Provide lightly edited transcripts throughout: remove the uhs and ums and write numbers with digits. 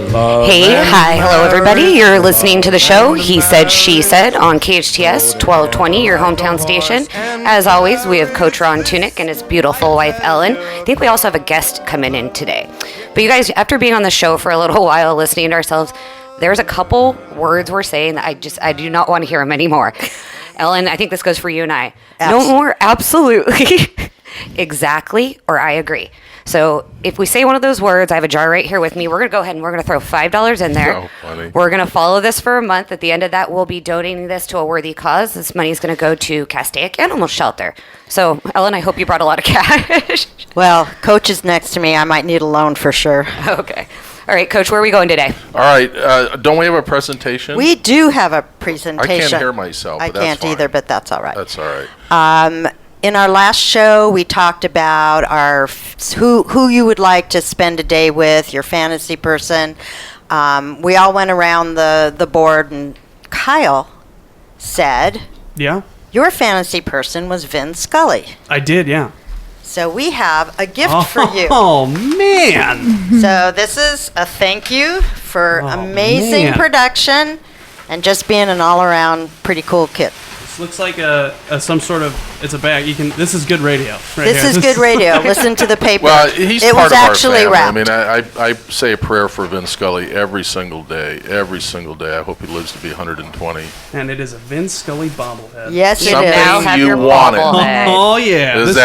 Hello everybody. You're listening to the show He Said, She Said on KHTS 1220, your hometown station. As always, we have Coach Ron Tunick and his beautiful wife Ellen. I think we also have a guest coming in today. But you guys, after being on the show for a little while, listening to ourselves, there's a couple words we're saying that I do not want to hear them anymore. Ellen, I think this goes for you and I. No more absolutely, exactly, or I agree. So if we say one of those words, I have a jar right here with me. We're going to go ahead and we're going to throw $5 in there. Oh, funny. We're going to follow this for a month. At the end of that, we'll be donating this to a worthy cause. This money is going to go to Castaic Animal Shelter. So, Ellen, I hope you brought a lot of cash. Well, Coach is next to me. I might need a loan for sure. Okay. All right, Coach, where are we going today? All right. Don't we have a presentation? We do have a presentation. I can't hear myself. I but that's can't fine. either, but that's all right. That's all right. In our last show, we talked about who you would like to spend a day with, your fantasy person. We all went around the board, and Kyle said, Yeah, your fantasy person was Vin Scully. I did, yeah. So we have a gift for you. Oh, man. So this is a thank you for amazing man. production and just being an all-around pretty cool kid. This looks like some sort of, it's a bag. This is good radio. Right This here. is good radio. Listen to the paper. Well, he's it part was of actually our family. wrapped. I mean, I say a prayer for Vin Scully every single day. Every single day. I hope he lives to be 120. And it is a Vince Scully bobblehead. Yes, it Something is. Now have you your wanted. bobblehead. Oh, yeah. Is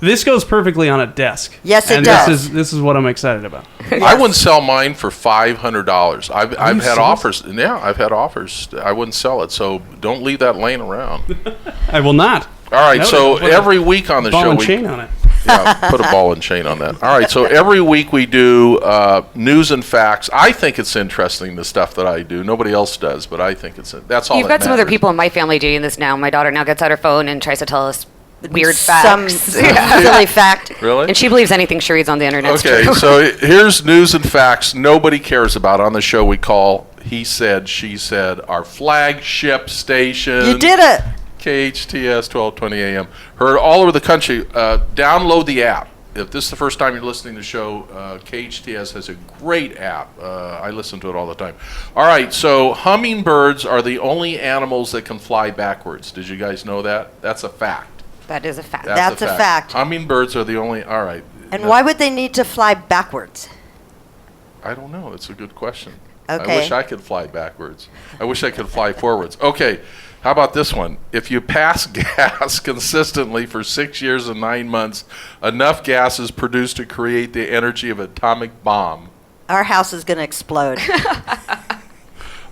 This goes perfectly on a desk. Yes, it and does. This is what I'm excited about. I wouldn't sell mine for $500. I've had serious? offers. Yeah, I've had offers. I wouldn't sell it. So don't leave that laying around. I will not. All right. Noted. So Put every week on the ball show, and we chain on it. put a ball and chain on that. All right. So every week we do news and facts. I think it's interesting, the stuff that I do. Nobody else does, but I think that's all. You've got some other people in my family doing this now. My daughter now gets out her phone and tries to tell us weird Some facts. silly fact. Really? And she believes anything she reads on the internet. Okay, so here's news and facts nobody cares about on the show we call He Said, She Said, our flagship station. You did it. KHTS 1220 AM. Heard all over the country. Download the app. If this is the first time you're listening to the show, KHTS has a great app. I listen to it all the time. All right, so hummingbirds are the only animals that can fly backwards. Did you guys know that? That's a fact. That is a fact. That's a fact. Hummingbirds are the only. All right. And why would they need to fly backwards? I don't know. It's a good question. Okay. I wish I could fly backwards. I wish I could fly forwards. Okay. How about this one? If you pass gas consistently for 6 years and 9 months, enough gas is produced to create the energy of an atomic bomb. Our house is going to explode.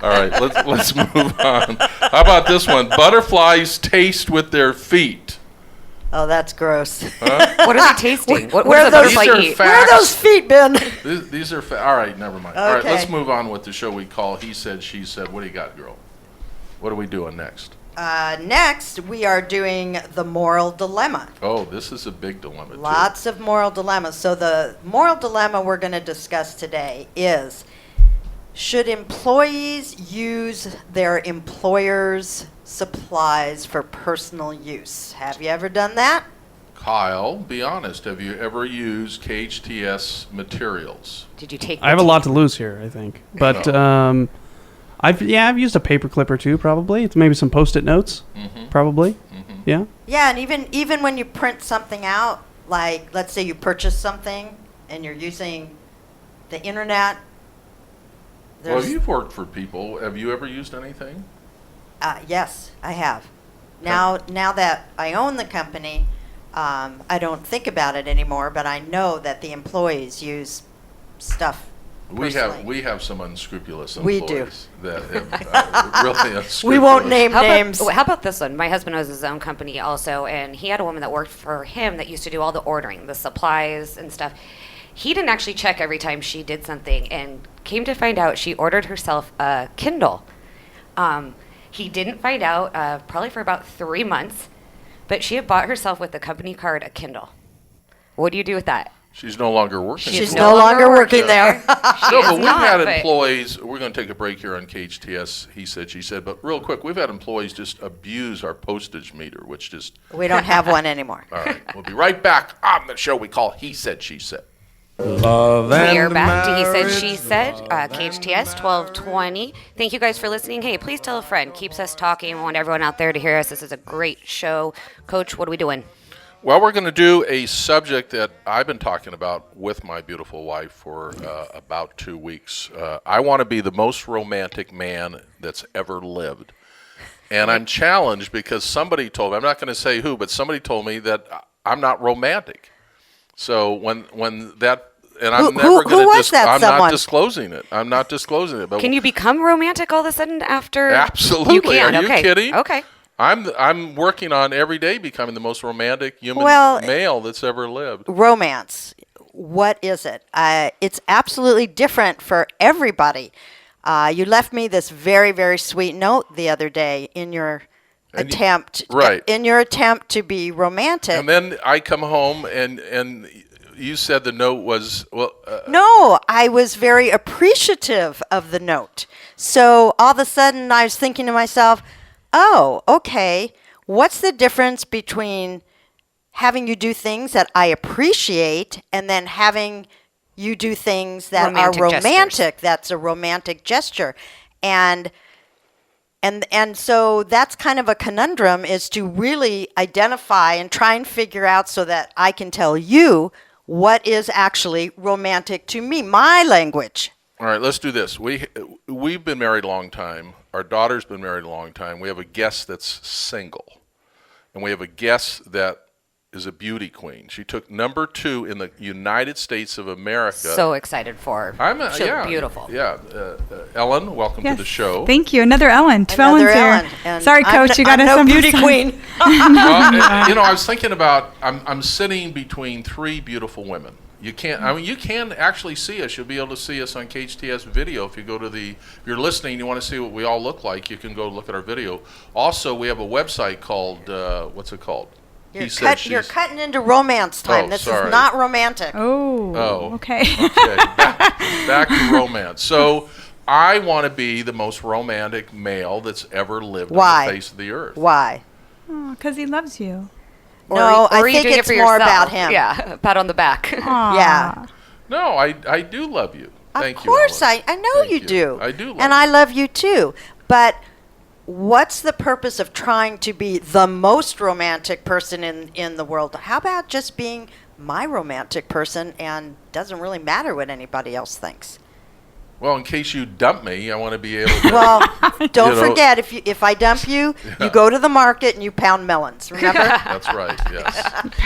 All right. Let's move on. How about this one? Butterflies taste with their feet. Oh, that's gross. What are they tasting? What Where does a are those- butterfly These are eat? facts. Where are those feet been? These are all right, never mind. All right, Okay. let's move on with the show we call He Said, She Said. What do you got, girl? What are we doing next? Next, we are doing the moral dilemma. Oh, this is a big dilemma, too. Lots of moral dilemmas. So the moral dilemma we're going to discuss today is, should employees use their employer's supplies for personal use? Have you ever done that? Kyle, be honest. Have you ever used KHTS materials? Did you take? I have a lot to lose here, I think. But No. I've used a paper clip or two, probably. It's maybe some Post-it notes, probably. Yeah. Yeah, and even when you print something out, like let's say you purchase something and you're using the internet. Well, you've worked for people. Have you ever used anything? Yes, I have. Now that I own the company, I don't think about it anymore, but I know that the employees use stuff personally. We have some unscrupulous We employees do. that have really unscrupulous. We won't name names. How about this one? My husband owns his own company also, and he had a woman that worked for him that used to do all the ordering, the supplies and stuff. He didn't actually check every time she did something, and came to find out she ordered herself a Kindle. He didn't find out probably for about 3 months, but she had bought herself with the company card a Kindle. What do you do with that? She's no longer working. She's for no us. longer working there. No, but we've had but- employees. We're going to take a break here on KHTS. He said, she said. But real quick, we've had employees just abuse our postage meter, which just. We don't have one anymore. All right, we'll be right back on the show we call He Said, She Said. Love We are and back to He Said, marriage, She Said, love KHTS 1220. Thank you guys for listening. Hey, please tell a friend. Keeps us talking. We want everyone out there to hear us. This is a great show. Coach, what are we doing? Well, we're going to do a subject that I've been talking about with my beautiful wife for about 2 weeks. I want to be the most romantic man that's ever lived. And I'm challenged because somebody told me, I'm not going to say who, but somebody told me that I'm not romantic. So when that, and I'm never going to, I'm not disclosing it. I'm not disclosing it. But Can you become romantic all of a sudden after? Absolutely. You can. Are you Okay. kidding? Okay. I'm working on every day becoming the most romantic human male that's ever lived. Romance. What is it? It's absolutely different for everybody. You left me this very, very sweet note the other day in your attempt to be romantic. And then I come home and you said the note was No, I was very appreciative of the note. So all of a sudden I was thinking to myself, oh, okay, what's the difference between having you do things that I appreciate and then having you do things that are romantic? That's a romantic gesture. And so that's kind of a conundrum, is to really identify and try and figure out so that I can tell you what is actually romantic to me, my language. All right, let's do this. We've been married a long time. Our daughter's been married a long time. We have a guest that's single. And we have a guest that is a beauty queen. She took number 2 in the United States of America. So excited for her. She's beautiful. Yeah. Ellen, welcome to the show. Thank you. Another Ellen. Two Ellens here. Sorry, Coach. You got us no beauty queen. Well, I was thinking about, I'm sitting between 3 beautiful women. You can actually see us. You'll be able to see us on KHTS video. If you go to if you're listening, you want to see what we all look like, you can go look at our video. Also, we have a website called, what's it called? You're cutting into romance time. This is not romantic. Oh. Okay. Okay. Back to romance. So I want to be the most romantic male that's ever lived on the face of the earth. Why? Because he loves you. No, I think it's more about him. Yeah, pat on the back. Yeah. No, I do love you. Thank you. Of course, Ellen. I know you do. I do love and you. I love you too. But what's the purpose of trying to be the most romantic person in the world? How about just being my romantic person and doesn't really matter what anybody else thinks? Well, in case you dump me, I want to be able to. Well, don't forget, if I dump you, you go to the market and you pound melons. Remember? That's right. Yes.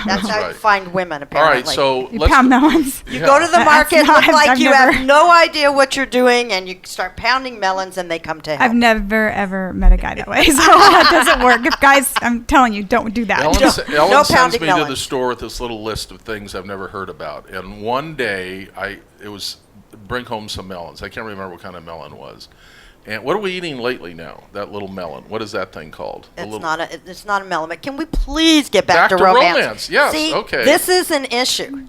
That's how you find women. Apparently. All right. So you pound melons. You go to the market, look like you have no idea what you're doing, and you start pounding melons, and they come to help. I've never ever met a guy that way, so that doesn't work. If guys, I'm telling you, don't do that. Ellen sends me to the store with this little list of things I've never heard about, and one day it was bring home some melons. I can't remember what kind of melon it was. And what are we eating lately now? That little melon. What is that thing called? It's not a melon. But can we please get back to romance? Yes. See, okay. This is an issue.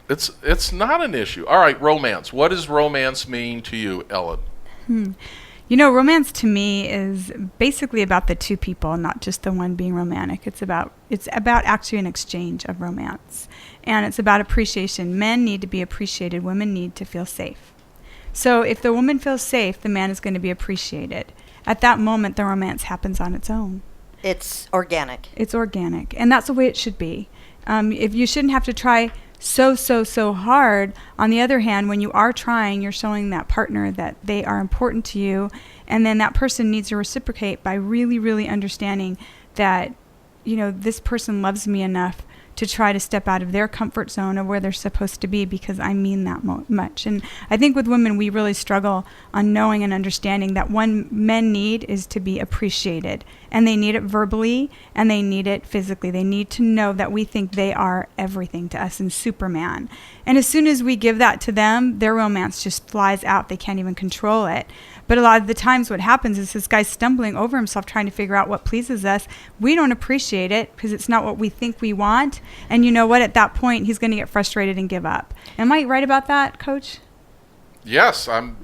It's not an issue. All right, romance. What does romance mean to you, Ellen? Romance to me is basically about the two people, not just the one being romantic. It's about actually an exchange of romance. And it's about appreciation. Men need to be appreciated. Women need to feel safe. So if the woman feels safe, the man is going to be appreciated. At that moment, the romance happens on its own. It's organic. It's organic. And that's the way it should be. If you shouldn't have to try so hard. On the other hand, when you are trying, you're showing that partner that they are important to you. And then that person needs to reciprocate by really, really understanding that, this person loves me enough to try to step out of their comfort zone of where they're supposed to be because I mean that much. And I think with women, we really struggle on knowing and understanding that what men need is to be appreciated. And they need it verbally and they need it physically. They need to know that we think they are everything to us and Superman. And as soon as we give that to them, their romance just flies out. They can't even control it. But a lot of the times what happens is this guy's stumbling over himself trying to figure out what pleases us. We don't appreciate it because it's not what we think we want. And you know what? At that point, he's going to get frustrated and give up. Am I right about that, Coach? Yes, I'm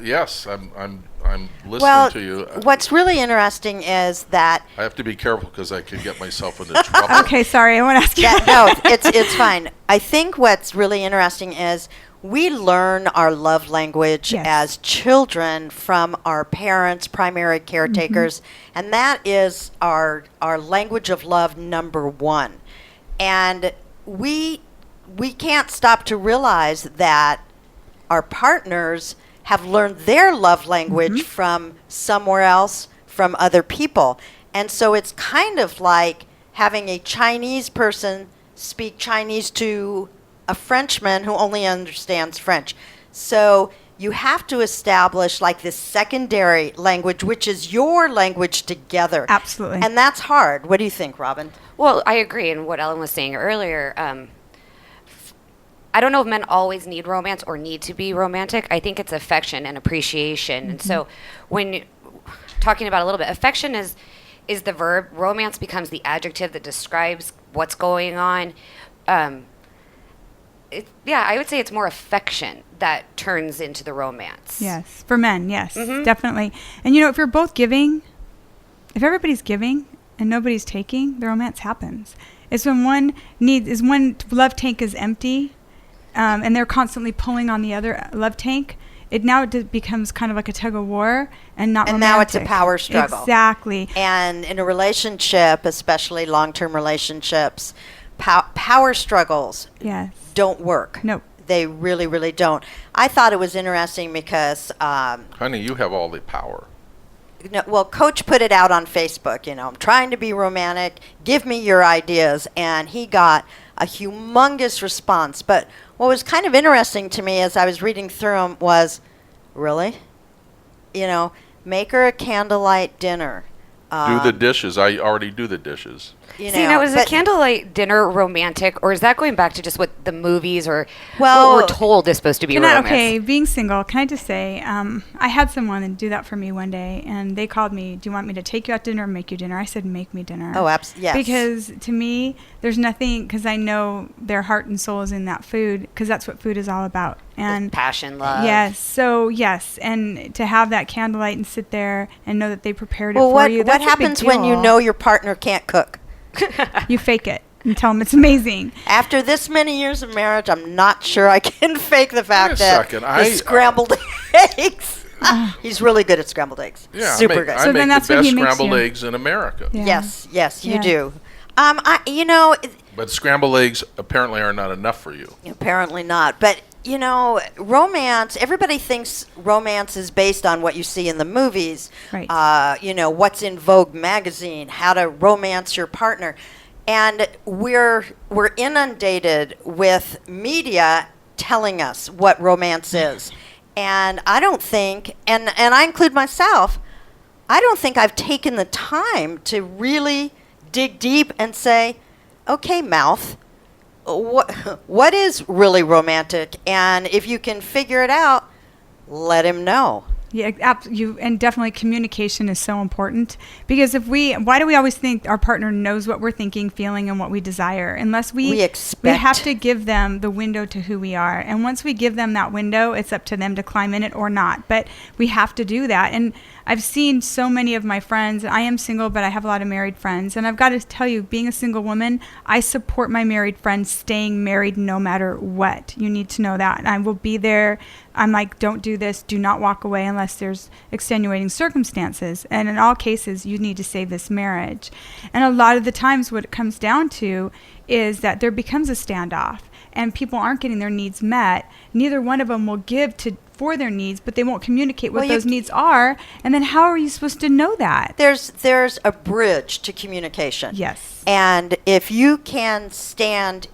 listening to you. What's really interesting is that I have to be careful because I could get myself into trouble. Okay, sorry. I won't ask you. No, it's fine. I think what's really interesting is we learn our love language Yes. as children from our parents, primary caretakers, and that is our language of love number one. And we can't stop to realize that our partners have learned their love language from somewhere else, from other people. And so it's kind of like having a Chinese person speak Chinese to a Frenchman who only understands French. So you have to establish like this secondary language, which is your language together. Absolutely. And that's hard. What do you think, Robin? Well, I agree. And what Ellen was saying earlier, I don't know if men always need romance or need to be romantic. I think it's affection and appreciation. And so when talking about a little bit, affection is the verb. Romance becomes the adjective that describes what's going on. I would say it's more affection that turns into the romance. Yes, for men, yes, definitely. And if you're both giving, if everybody's giving and nobody's taking, the romance happens. It's when one love tank is empty, and they're constantly pulling on the other love tank. It becomes kind of like a tug of war and not romantic. And now it's a power struggle. Exactly. And in a relationship, especially long-term relationships, power struggles don't work. Nope. They really, really don't. I thought it was interesting because... Honey, you have all the power. Well, Coach put it out on Facebook, I'm trying to be romantic. Give me your ideas. And he got a humongous response. But what was kind of interesting to me as I was reading through them was, really? Make her a candlelight dinner. Do the dishes. I already do the dishes. Now, is a candlelight dinner romantic, or is that going back to just what the movies or Well, what we're told is supposed to be romance? Okay, being single, can I just say, I had someone do that for me one day, and they called me, do you want me to take you out to dinner or make you dinner? I said, make me dinner. Oh, absolutely. Yes. Because to me, there's nothing, because I know their heart and soul is in that food, because that's what food is all about. And passion, love. Yes. So yes, and to have that candlelight and sit there and know that they prepared it for you. What That's happens a big when you deal. know your partner can't cook? You fake it and tell them it's amazing. After this many years of marriage, I'm not sure I can fake the fact Wait a that second, the scrambled eggs. He's really good at scrambled eggs. Yeah, Super good. I So make then that's the what best he makes scrambled you. eggs in America. Yeah. Yes, you Yeah. do. But scrambled eggs apparently are not enough for you. Apparently not. But, romance, everybody thinks romance is based on what you see in the movies. Right. What's in Vogue magazine, how to romance your partner. And we're inundated with media telling us what romance is. And I don't think, and I include myself, I don't think I've taken the time to really dig deep and say, okay, mouth, what is really romantic? And if you can figure it out, let him know. Yeah, and definitely communication is so important, because why do we always think our partner knows what we're thinking, feeling, and what we desire? Unless we have to give them the window to who we are. And once we give them that window, it's up to them to climb in it or not. But we have to do that. And I've seen so many of my friends, I am single, but I have a lot of married friends. And I've got to tell you, being a single woman, I support my married friends staying married no matter what. You need to know that. And I will be there. I'm like, don't do this. Do not walk away unless there's extenuating circumstances. And in all cases, you need to save this marriage. And a lot of the times what it comes down to is that there becomes a standoff and people aren't getting their needs met. Neither one of them will give for their needs, but they won't communicate what those needs are. And then how are you supposed to know that? There's a bridge to communication. Yes. And if you can stand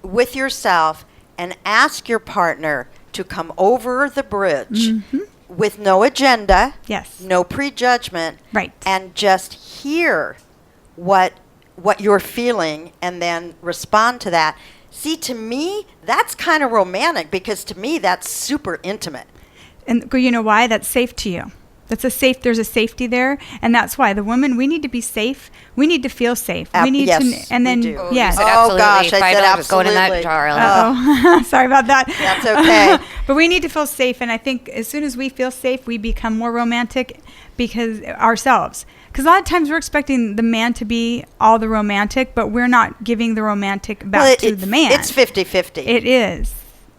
with yourself and ask your partner to come over the bridge with no agenda, yes, no prejudgment, right, and just hear what you're feeling and then respond to that. See, to me, that's kind of romantic, because to me, that's super intimate. And you know why? That's safe to you. There's a safety there, and that's why the woman, we need to be safe. We need to feel safe. We need yes, to, and then we do. Oh, yes. you said absolutely. Gosh, I said $5 is going in that absolutely. jar. Oh, sorry about that. That's okay. But we need to feel safe, and I think as soon as we feel safe, we become more romantic because ourselves. Because a lot of times we're expecting the man to be all the romantic, but we're not giving the romantic back to the man. It's 50-50. It is.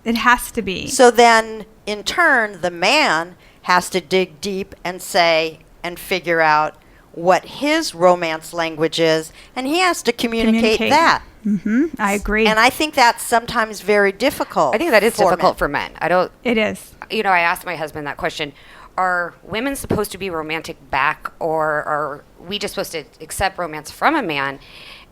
It has to be. So then, in turn, the man has to dig deep and say and figure out what his romance language is, and he has to communicate that. I agree. And I think that's sometimes very difficult. I think that is for difficult men. for men. I don't. It is. You know, I asked my husband that question. Are women supposed to be romantic back, or are we just supposed to accept romance from a man?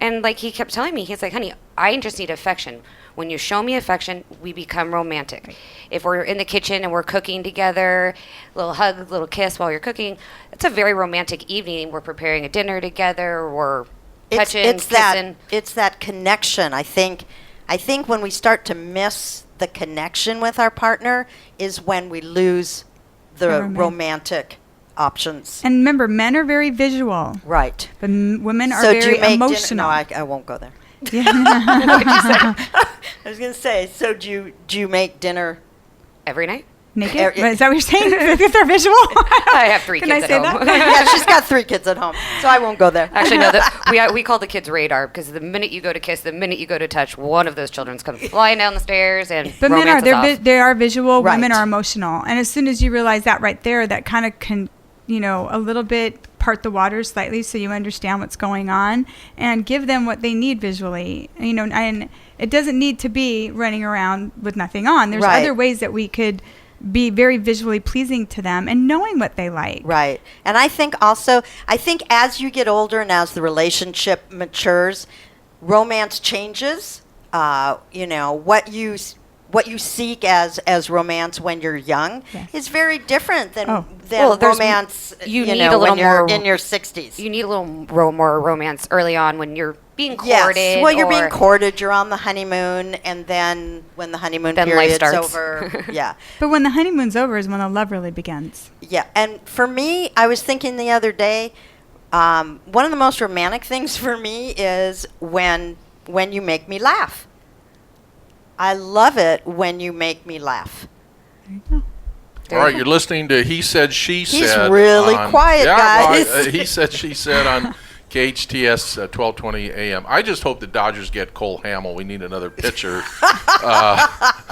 And like he kept telling me, he's like, honey, I just need affection. When you show me affection, we become romantic. If we're in the kitchen and we're cooking together, little hug, little kiss while you're cooking, it's a very romantic evening. We're preparing a dinner together, we're touching, kissing. It's that connection. I think when we start to miss the connection with our partner is when we lose the romantic options. And remember, men are very visual, Right. but women are So do very you make emotional. dinner? No, I won't go there. What'd you say? I was going to say, so do you make dinner? Every night? Naked? Is that what you're saying? Because they're visual? I have 3 Can kids I say at home. Yeah, she's got 3 kids at home, so I won't go there. Actually, no. We call the kids radar because the minute you go to kiss, the minute you go to touch, one of those children's come flying down the stairs, and But men are romance is off. they are visual. Right. Women are emotional, and as soon as you realize that right there, that kind of can, a little bit part the waters slightly, so you understand what's going on, and give them what they need visually. And it doesn't need to be running around with nothing on. There's Right. other ways that we could be very visually pleasing to them and knowing what they like. Right. And I think as you get older and as the relationship matures, romance changes. What you seek as romance when you're young Yes. is very different than Well, there's romance. you need a little when you're more in your 60s. You need a little more romance early on when you're being Yes. courted. Well, you're being or- courted. You're on the honeymoon, and then when the honeymoon Then life period's starts. over, yeah. But when the honeymoon's over is when the love really begins. Yeah, and for me, I was thinking the other day, one of the most romantic things for me is when you make me laugh. I love it when you make me laugh. All right, you're listening to He Said, She Said. He's really quiet, guys. Well, He Said, She Said on KHTS 1220 AM. I just hope the Dodgers get Cole Hamill. We need another pitcher.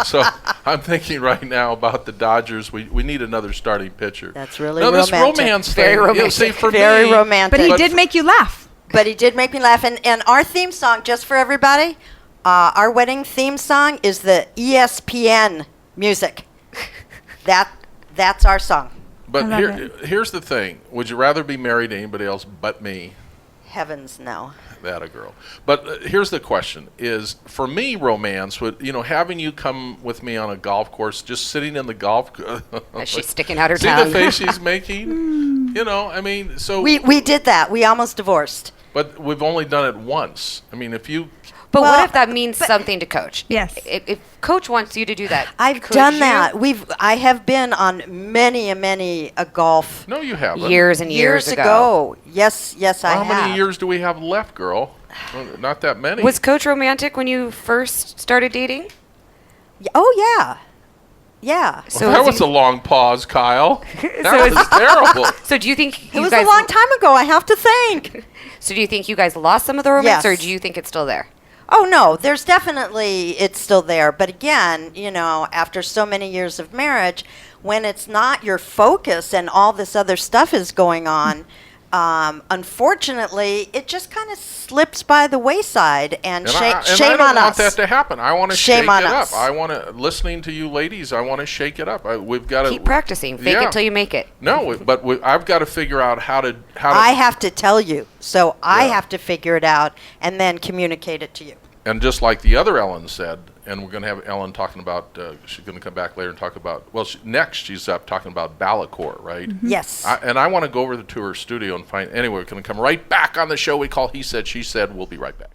So I'm thinking right now about the Dodgers. We need another starting pitcher. That's really this romantic. romance Very thing. romantic. See, for Very me, romantic. But he did make you laugh. But he did make me laugh. And our theme song, just for everybody, our wedding theme song is the ESPN music. That's our song. But I love here's the thing. Would you rather be married to anybody else but me? Heavens no. That a girl. But here's the question: is for me, romance would having you come with me on a golf course, just sitting in the golf. She's sticking out her See tongue. the face she's making. So We did that. We almost divorced. But we've only done it once. I mean, if you. But Well, what if that means something to Coach? Yes. If Coach wants you to do that, I've could done you? that. I have been on many a golf No, you haven't. Years and years ago. Yes, I How have. many years do we have left, girl? Well, not that many. Was Coach romantic when you first started dating? Oh yeah. Yeah. So that is was he- a long pause, Kyle. That was terrible. So do you think It you was guys? a long time ago, I have to think. So do you think you guys lost some of the romance, or Yes. do you think it's still there? Oh no, there's definitely, it's still there. But again, after so many years of marriage, when it's not your focus and all this other stuff is going on, unfortunately, it just kind of slips by the wayside. And, And I shame don't on want us. that to happen. I want to Shame shake on it us. up. I want to, listening to you ladies, I want to shake it up. We've got to Keep practicing. Fake Yeah. it till you make it. No, but I've got to figure out how to. I have to tell you. So I Yeah. have to figure it out and then communicate it to you. And just like the other Ellen said, and we're going to have Ellen talking about, she's going to come back later and talk about, next she's up talking about Balacore, right? Yes. And I want to go over to her studio and find, anyway, we're going to come right back on the show we call He Said, She Said. We'll be right back.